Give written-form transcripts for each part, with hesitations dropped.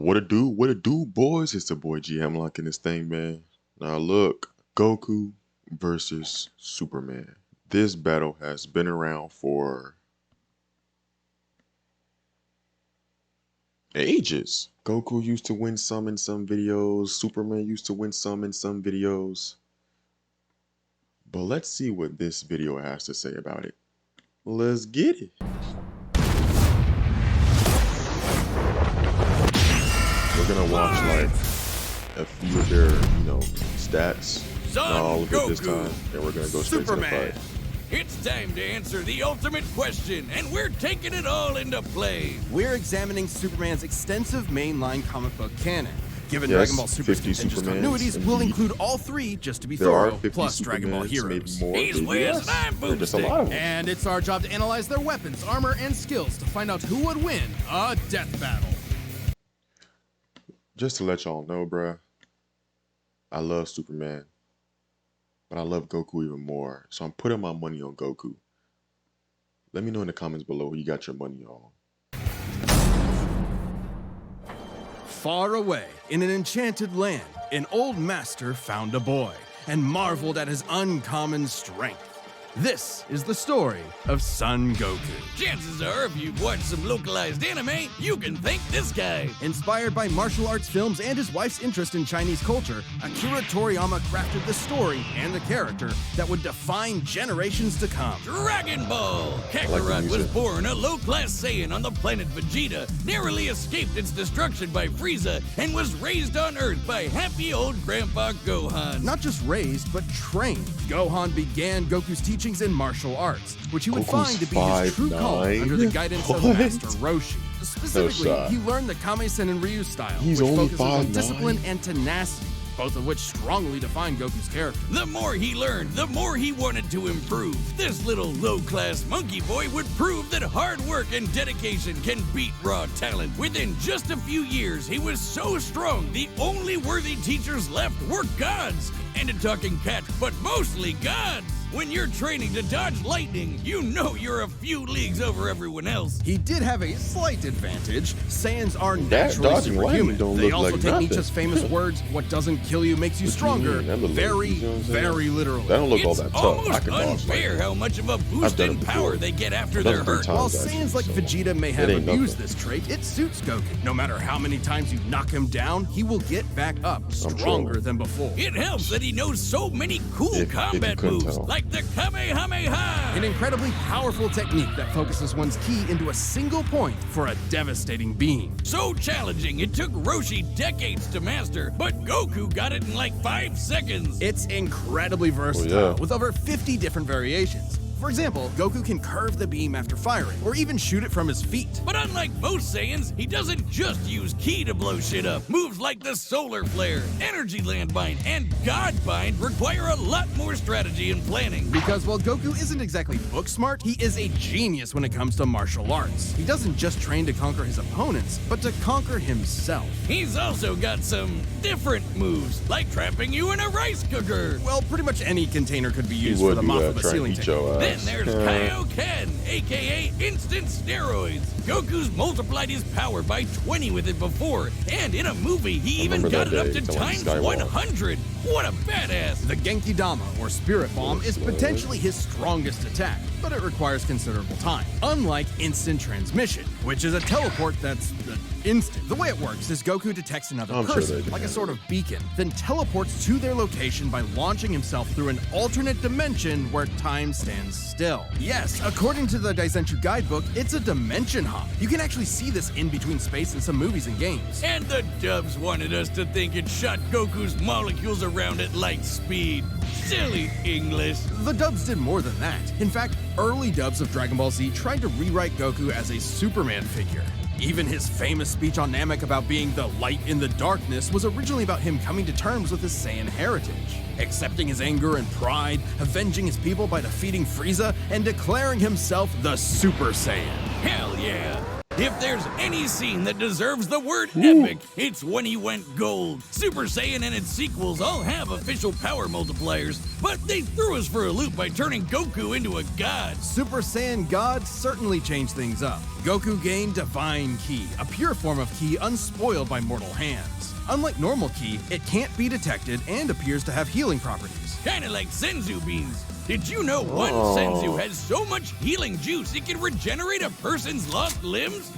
What it do, boys? It's the boy G.hemlock in this thing, man. Now look, Goku versus Superman. This battle has been around for ages. Goku used to win some in some videos. Superman used to win some in some videos. But let's see what this video has to say about it. Let's get it. We're gonna watch like a few of their, stats, not all of it this time, and we're gonna go straight to the fight. It's time to answer the ultimate question, and we're taking it all into play. We're examining Superman's extensive mainline comic book canon. Given Dragon Ball Super's contentious continuities, we'll include all three just to be thorough, plus Dragon Ball heroes. He's Wiz and I'm Boomstick. And it's our job to analyze their weapons, armor, and skills to find out who would win a death battle. Just to let y'all know, bruh, I love Superman, but I love Goku even more. So I'm putting my money on Goku. Let me know in the comments below who you got your money on. Far away, in an enchanted land, an old master found a boy and marveled at his uncommon strength. This is the story of Son Goku. Chances are, if you've watched some localized anime, you can thank this guy. Inspired by martial arts films and his wife's interest in Chinese culture, Akira Toriyama crafted the story and the character that would define generations to come. Dragon Ball! Kakarot was born a low-class Saiyan on the planet Vegeta, narrowly escaped its destruction by Frieza, and was raised on Earth by happy old Grandpa Gohan. Not just raised, but trained. Gohan began Goku's teachings in martial arts, which he would find to be his true calling under the guidance of Master Roshi. Specifically, he learned the Kame-sen and Ryu style, which focuses on discipline and tenacity, both of which strongly define Goku's character. The more he learned, the more he wanted to improve. This little low-class monkey boy would prove that hard work and dedication can beat raw talent. Within just a few years, he was so strong, the only worthy teachers left were gods. And a talking cat, but mostly gods. When you're training to dodge lightning, you know you're a few leagues over everyone else. He did have a slight advantage. Saiyans are naturally superhuman. They also take Nietzsche's famous words, "What doesn't kill you makes you stronger," very literally. That don't look all that tough. It's almost unfair how much of a boost in power they get after they're hurt. While Saiyans like Vegeta may have abused this trait, it suits Goku. No matter how many times you knock him down, he will get back up, stronger than before. It helps that he knows so many cool combat moves, like the Kamehameha! An incredibly powerful technique that focuses one's ki into a single point for a devastating beam. So challenging, it took Roshi decades to master, but Goku got it in like 5 seconds. It's incredibly versatile, with over 50 different variations. For example, Goku can curve the beam after firing, or even shoot it from his feet. But unlike most Saiyans, he doesn't just use ki to blow shit up. Moves like the Solar Flare, Energy Landbind, and God Bind require a lot more strategy and planning. Because while Goku isn't exactly book smart, he is a genius when it comes to martial arts. He doesn't just train to conquer his opponents, but to conquer himself. He's also got some different moves, like trapping you in a rice cooker. Well, pretty much any container could be used for the mop of a ceiling technique. Then there's Kaioken, aka instant steroids. Goku's multiplied his power by 20 with it before, and in a movie he even got it up to times 100. What a badass! The Genki Dama, or Spirit Bomb, is potentially his strongest attack, but it requires considerable time. Unlike instant transmission, which is a teleport that's instant. The way it works is Goku detects another person, like a sort of beacon, then teleports to their location by launching himself through an alternate dimension where time stands still. Yes, according to the Daizenshuu guidebook, it's a dimension hop. You can actually see this in between space in some movies and games. And the dubs wanted us to think it shot Goku's molecules around at light speed. Silly English. The dubs did more than that. In fact, early dubs of Dragon Ball Z tried to rewrite Goku as a Superman figure. Even his famous speech on Namek about being the light in the darkness was originally about him coming to terms with his Saiyan heritage, accepting his anger and pride, avenging his people by defeating Frieza, and declaring himself the Super Saiyan. Hell yeah! If there's any scene that deserves the word epic, it's when he went gold. Super Saiyan and its sequels all have official power multipliers, but they threw us for a loop by turning Goku into a god. Super Saiyan God certainly changed things up. Goku gained Divine Ki, a pure form of Ki unspoiled by mortal hands. Unlike normal Ki, it can't be detected and appears to have healing properties. Kinda like Senzu beans. Did you know one Senzu has so much healing juice it can regenerate a person's lost limbs?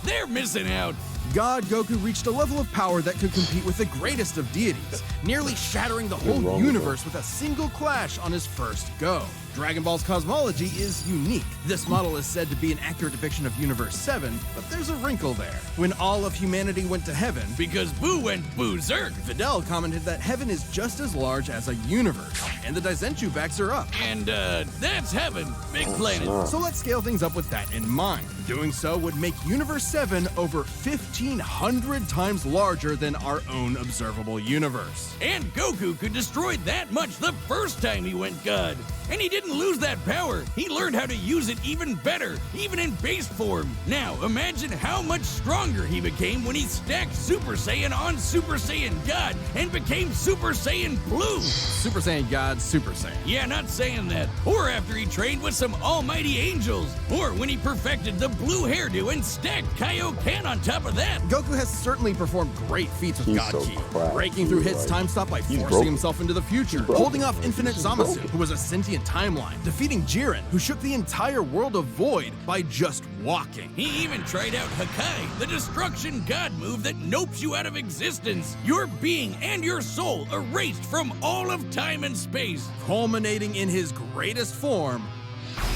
They're missing out. God Goku reached a level of power that could compete with the greatest of deities, nearly shattering the whole universe with a single clash on his first go. Dragon Ball's cosmology is unique. This model is said to be an accurate depiction of Universe 7, but there's a wrinkle there. When all of humanity went to heaven, Because Boo went berserk. Videl commented that heaven is just as large as a universe, and the Daizenshuu backs her up. And, that's heaven. Big planet. So let's scale things up with that in mind. Doing so would make Universe 7 over 1,500 times larger than our own observable universe. And Goku could destroy that much the first time he went God. And he didn't lose that power. He learned how to use it even better, even in base form. Now, imagine how much stronger he became when he stacked Super Saiyan on Super Saiyan God and became Super Saiyan Blue. Super Saiyan God, Super Saiyan. Yeah, not saying that. Or after he trained with some almighty angels. Or when he perfected the blue hairdo and stacked Kaioken on top of that. Goku has certainly performed great feats with He's God so Ki, cracked, breaking through dude, Hit's like, time stop by he's forcing broken. himself into the future, Broken. holding off Infinite He's Zamasu, broken. who was a sentient timeline, defeating Jiren, who shook the entire world of Void by just walking. He even tried out Hakai, the destruction god move that nopes you out of existence. Your being and your soul erased from all of time and space. Culminating in his greatest form,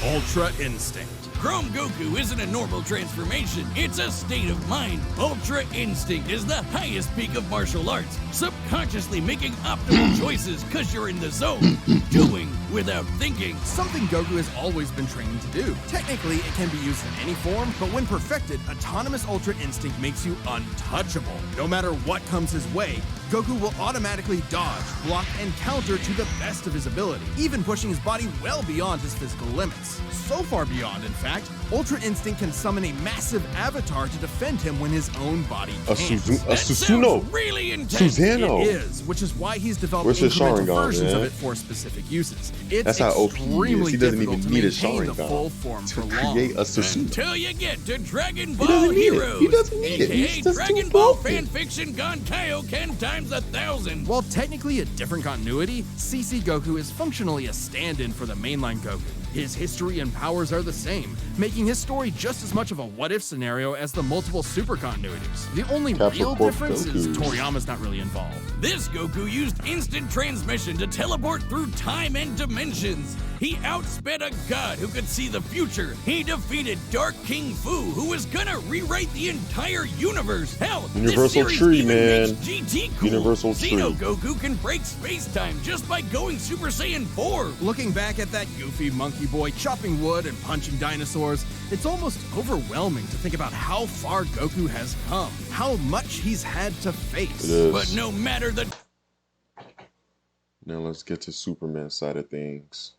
Ultra Instinct. Chrome Goku isn't a normal transformation, it's a state of mind. Ultra Instinct is the highest peak of martial arts, subconsciously making optimal choices because you're in the zone, doing without thinking. Something Goku has always been trained to do. Technically, it can be used in any form, but when perfected, Autonomous Ultra Instinct makes you untouchable. No matter what comes his way, Goku will automatically dodge, block, and counter to the best of his ability, even pushing his body well beyond his physical limits. So far beyond, in fact, Ultra Instinct can summon a massive avatar to defend him when his own body A can't. Susanoo. Sounds really intense. Susanoo. It is, which is why he's developed Where's his incremental Sharingan, versions of man? it for specific uses. It's That's how OP he is. extremely He doesn't difficult even to need his maintain the Sharingan full form to for long. create a Susanoo. Until you get to Dragon Ball doesn't need it. Heroes. He doesn't need it. AKA He's just Dragon too Ball broken. fanfiction gone Kaioken times 1,000. While technically a different continuity, CC Goku is functionally a stand-in for the mainline Goku. His history and powers are the same, making his story just as much of a what-if scenario as the multiple super continuities. The only Capsule real Corp difference is Goku. Toriyama's not really involved. This Goku used instant transmission to teleport through time and dimensions. He outsped a god who could see the future. He defeated Dark King Fu, who was gonna rewrite the entire universe. Hell, Universal this series tree, even man. makes GT cool. Universal Xeno tree. Goku can break space-time just by going Super Saiyan 4. Looking back at that goofy monkey boy chopping wood and punching dinosaurs, it's almost overwhelming to think about how far Goku has come, how much he's had to face. It is. But no matter the Now let's get to Superman side of things.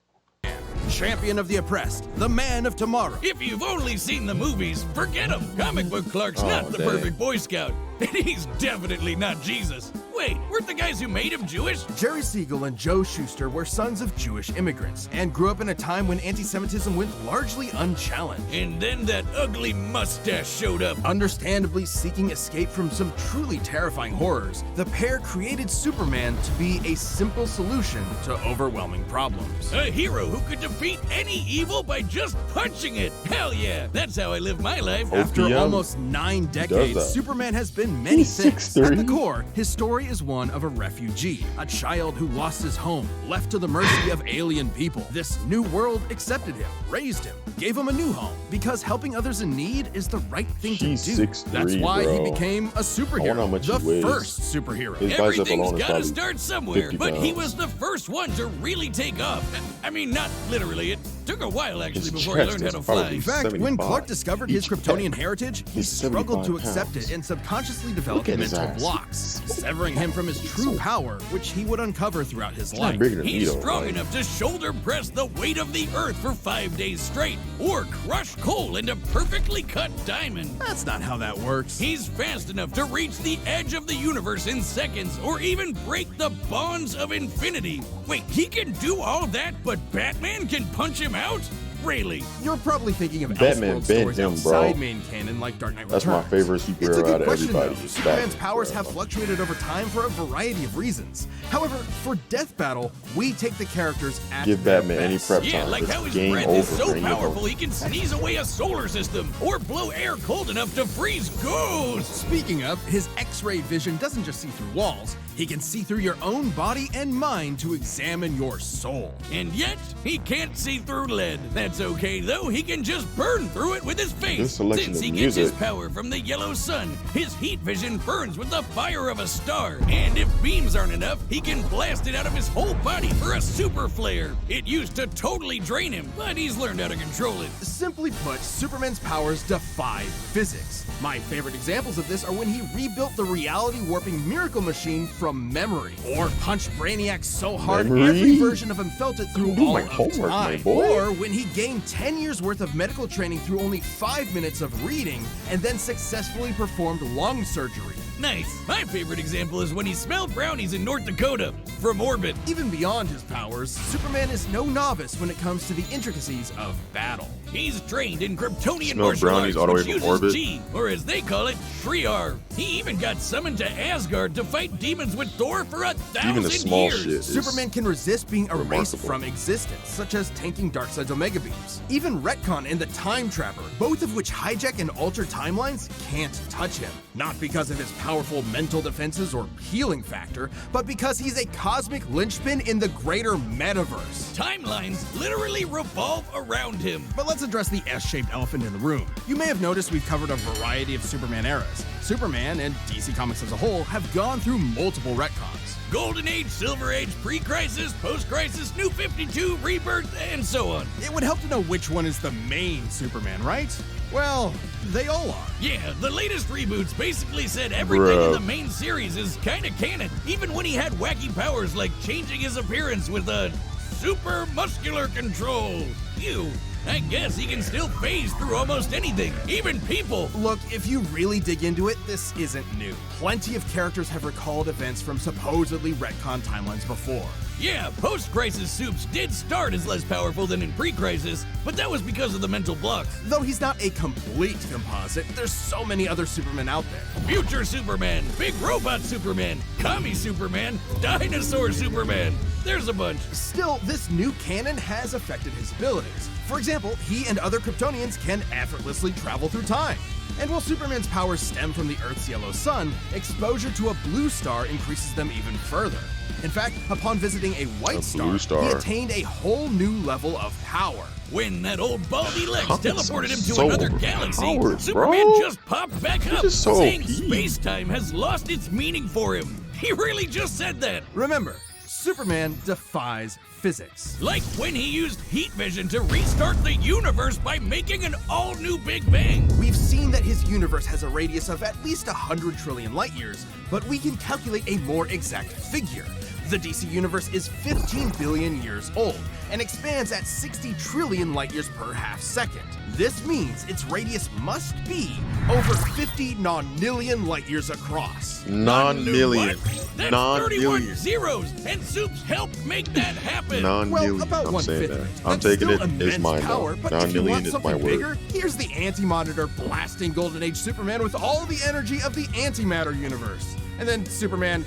Champion of the oppressed, the man of tomorrow. If you've only seen the movies, forget him. Comic book Clark's Oh, not the dang. perfect Boy Scout. And he's definitely not Jesus. Wait, weren't the guys who made him Jewish? Jerry Siegel and Joe Shuster were sons of Jewish immigrants and grew up in a time when anti-Semitism went largely unchallenged. And then that ugly mustache showed up. Understandably seeking escape from some truly terrifying horrors, the pair created Superman to be a simple solution to overwhelming problems. A hero who could defeat any evil by just punching it. Hell yeah, that's how I live my life. After OPM almost 9 does decades, that. Superman has been many He's things. 6'3". At the core, his story is one of a refugee, a child who lost his home, left to the mercy of alien people. This new world accepted him, raised him, gave him a new home, because helping others in need is the right thing He's to do. 6'3", That's why bro. he became a I superhero, wonder how much the he weighs. first superhero. His bicep Everything's alone is gotta probably start somewhere, 50 but he pounds. was the first one to really take off. I mean, not literally. It took a while, actually, His before he chest learned how is to probably fly. In fact, when 75. Clark discovered his Each Kryptonian head heritage, he is struggled to 75 accept pounds. it and subconsciously developed Look at his mental ass. blocks, severing him from his true power, which he would uncover throughout his Not life. bigger than me, He's though. strong Like, enough to shoulder press the weight of the earth for 5 days straight, or crush coal into perfectly cut diamond. That's not how that works. He's fast enough to reach the edge of the universe in seconds, or even break the bonds of infinity. Wait, he can do all that, but Batman can punch him out? Really? You're probably thinking of Batman Elseworld bent stories him, outside bro. main canon like Dark Knight That's Returns. my favorite superhero It's a good out of question, everybody. though. It's Superman's Batman, powers bro. have fluctuated over time for a variety of reasons. However, for Death Battle, we take the characters at Give their Batman any best. prep Yeah, time. like It's how his game breath over is so for any powerful opponent. he can sneeze away a solar system, or blow air cold enough to freeze ghosts. Speaking of, his X-ray vision doesn't just see through walls. He can see through your own body and mind to examine your soul. And yet, he can't see through lead. That's okay, though. He can just burn through it with his face. This selection Since of he gets his music. power from the yellow sun, his heat vision burns with the fire of a star. And if beams aren't enough, he can blast it out of his whole body for a super flare. It used to totally drain him, but he's learned how to control it. Simply put, Superman's powers defy physics. My favorite examples of this are when he rebuilt the reality warping miracle machine from memory, or punched Brainiac so hard Memory? every version of him felt it through Do all my of homework, my time, boy. or when he gained 10 years worth of medical training through only 5 minutes of reading and then successfully performed lung surgery. Nice. My favorite example is when he smelled brownies in North Dakota from orbit. Even beyond his powers, Superman is no novice when it comes to the intricacies of battle. He's trained in Kryptonian Smell martial brownies arts, all the way which from uses orbit? G, or as they call it, Shriar. He even got summoned to Asgard to fight demons with Thor for 1,000 Even the small years. shit is Superman can resist being erased remarkable. from existence, such as tanking Darkseid's Omega Beams. Even Retcon and the Time Trapper, both of which hijack and alter timelines, can't touch him. Not because of his powerful mental defenses or healing factor, but because he's a cosmic linchpin in the greater metaverse. Timelines literally revolve around him. But let's address the S-shaped elephant in the room. You may have noticed we've covered a variety of Superman eras. Superman, and DC Comics as a whole, have gone through multiple retcons. Golden Age, Silver Age, pre-crisis, post-crisis, New 52, Rebirth, and so on. It would help to know which one is the main Superman, right? Well, they all are. Yeah, the latest reboots basically said everything in Bruh. the main series is kinda canon, even when he had wacky powers like changing his appearance with a super muscular control. Ew. I guess he can still phase through almost anything, even people. Look, if you really dig into it, this isn't new. Plenty of characters have recalled events from supposedly retcon timelines before. Yeah, post-crisis Supes did start as less powerful than in pre-crisis, but that was because of the mental blocks. Though he's not a complete composite, there's so many other Supermen out there. Future Superman, Big Robot Superman, Commie Superman, Dinosaur Superman. There's a bunch. Still, this new canon has affected his abilities. For example, he and other Kryptonians can effortlessly travel through time. And while Superman's powers stem from the Earth's yellow sun, exposure to a blue star increases them even further. In fact, upon visiting a white blue star, he star. attained a whole new level of power. When that old baldy Lex Comics teleported him are to so another galaxy, overpowered, Superman bro. just popped back He's up, just so saying OP. space-time has lost its meaning for him. He really just said that. Remember, Superman defies physics. Like when he used heat vision to restart the universe by making an all-new Big Bang. We've seen that his universe has a radius of at least 100 trillion light years, but we can calculate a more exact figure. The DC universe is 15 billion years old and expands at 60 trillion light years per half second. This means its radius must be over 50 nonillion light years across. Non-million. What? That's 31 Non-million. zeros, and Supes helped make that happen. Non-million. Well, about I'm 1/5 saying of that. it. I'm That's taking still it. It's immense mine power, though. but if you Non-million want is my something word. bigger, here's the Anti-Monitor blasting Golden Age Superman with all the energy of the antimatter universe. And then Superman,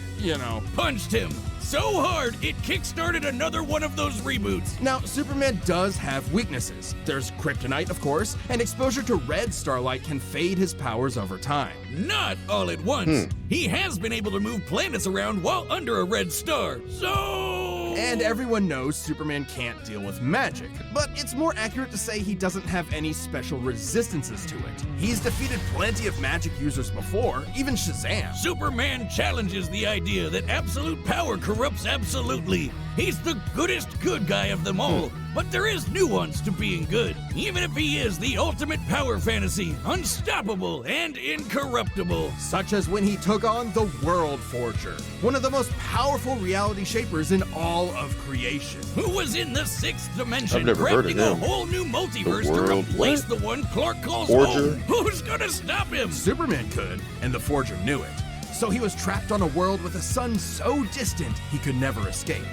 Punched him so hard it kickstarted another one of those reboots. Now, Superman does have weaknesses. There's kryptonite, of course, and exposure to red starlight can fade his powers over time. Not all at once. He has been able to move planets around while under a red star. So And everyone knows Superman can't deal with magic, but it's more accurate to say he doesn't have any special resistances to it. He's defeated plenty of magic users before, even Shazam. Superman challenges the idea that absolute power corrupts absolutely. He's the goodest good guy of them all, but there is nuance to being good, even if he is the ultimate power fantasy, unstoppable and incorruptible. Such as when he took on the World Forger, one of the most powerful reality shapers in all of creation. Who was in the sixth dimension, I've never heard of crafting a him. whole new multiverse The to World replace what? the one Clark calls Forger? home. Who's gonna stop him? Superman could, and the Forger knew it. So he was trapped on a world with a sun so distant he could never escape.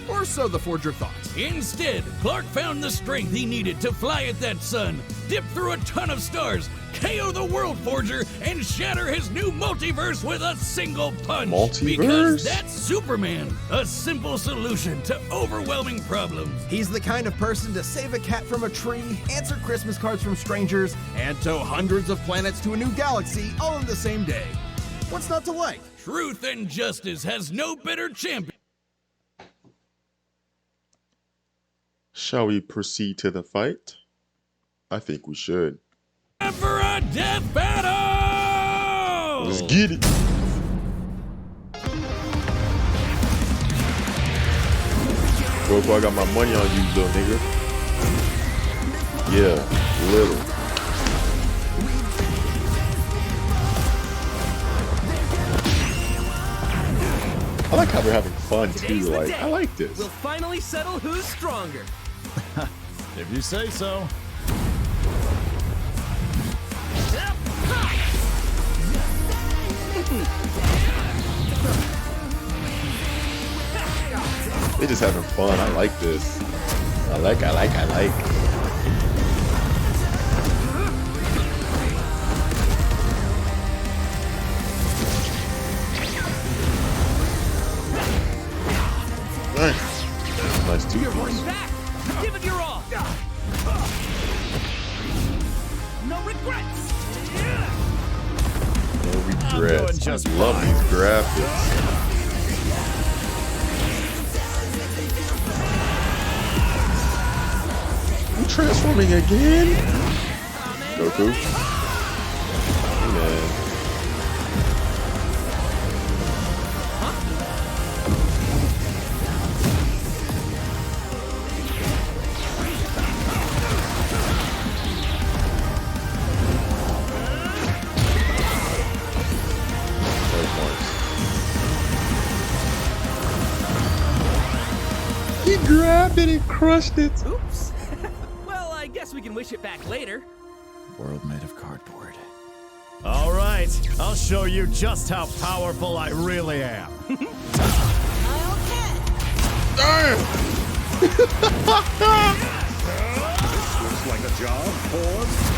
Or so the Forger thought. Instead, Clark found the strength he needed to fly at that sun, dip through a ton of stars, KO the World Forger, and shatter his new multiverse with a single punch. Multiverse? Because that's Superman, a simple solution to overwhelming problems. He's the kind of person to save a cat from a tree, answer Christmas cards from strangers, and tow hundreds of planets to a new galaxy all in the same day. What's not to like? Truth and justice has no better champion. Shall we proceed to the fight? I think we should. For a death battle! Let's get it. Goku, I got my money on you, little nigga. Yeah, little. I like how they're having fun too. Like, I like this. We'll finally settle who's stronger. If you say so. They're just having fun. I like this. I like. Nice two You're piece. holding back. Give it your all. No regrets. No doing regrets. just I love fine. these graphics. You transforming again? Goku? Hey, man. He grabbed it and crushed it. Oops. Well, I guess we can wish it back later. World made of cardboard. All right, I'll show you just how powerful I really am. Damn! Looks like a job, Forbes.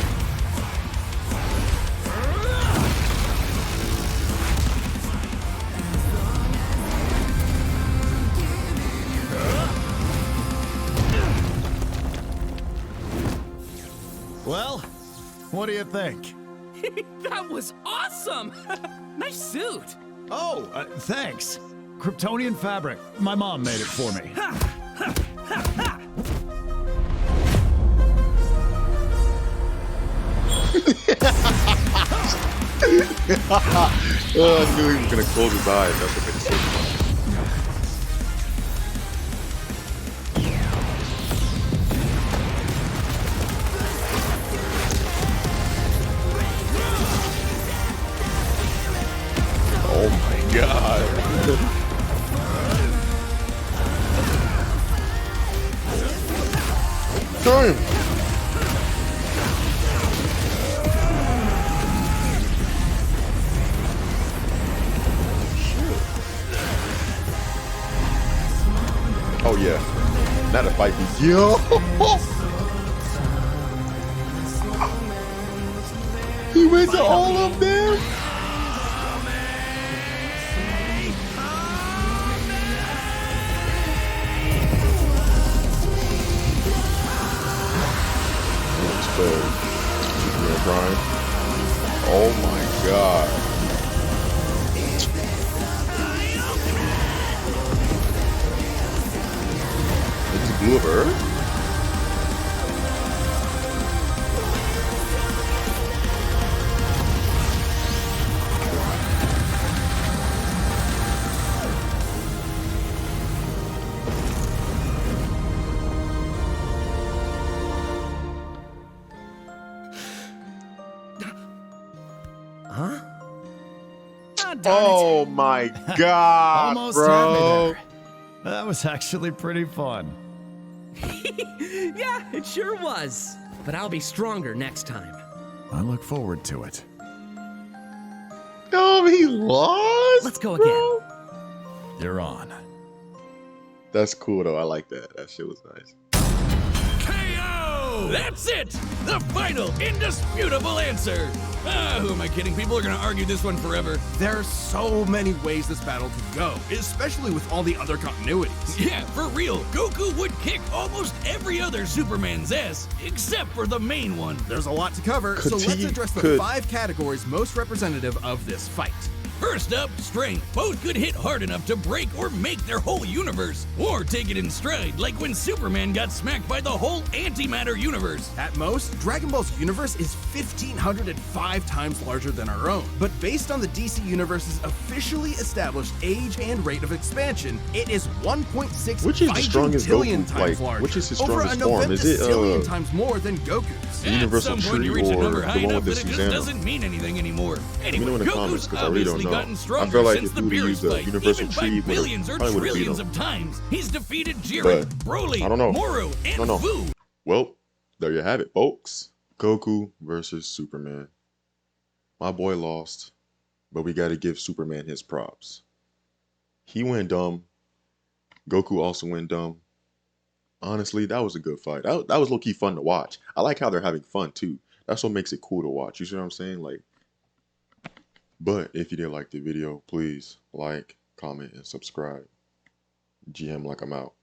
Well, what do you think? That was awesome. Nice suit. Oh, thanks. Kryptonian fabric. My mom made it for me. Oh, I knew he was gonna close his eyes. That's what made it so funny. Oh my god. Damn. Oh yeah. Not a fight beat. Yo. He went to all of them. Superman Prime. Oh my god. Ah, darn Oh my God, Almost had me bro. there. That was actually pretty fun. it. Yeah, it sure was. But I'll be stronger next time. I look forward to it. Oh, he lost. Let's go bro. again. You're on. That's cool though. I like that. That shit was nice. KO! That's it! The final, indisputable answer! Who am I kidding? People are gonna argue this one forever. There are so many ways this battle could go, especially with all the other continuities. Yeah, for real, Goku would kick almost every other Superman's ass, except for the main one. There's a lot to cover, so let's address the 5 categories most representative of this fight. First up, strength. Both could hit hard enough to break or make their whole universe, or take it in stride, like when Superman got smacked by the whole antimatter universe. At most, Dragon Ball's universe is 1,505 times larger than our own. But based on the DC Universe's officially established age and rate of expansion, it is 1.6 Which is the strongest billion Goku? times Like, larger. which is his over strongest a form? Is it november times more than Goku's. the Universal At some point Tree you reach a or number the high one enough with that the it just Susanoo? doesn't mean anything anymore. Let me Anyway, know in the comments Goku's because I really don't obviously know. gotten I stronger feel like since if the we would've Beerus used the fight, Universal even Tree, by we billions or probably would've beat trillions him. of times. He's defeated Jiren, But, Broly, I don't know. Moro, and No. Fu. Well, there you have it, folks. Goku versus Superman. My boy lost, but we got to give Superman his props. He went dumb. Goku also went dumb. Honestly, that was a good fight. That was low-key fun to watch. I like how they're having fun, too. That's what makes it cool to watch. You see what I'm saying? Like, but if you did like the video, please like, comment, and subscribe. G.hemlock, I'm out.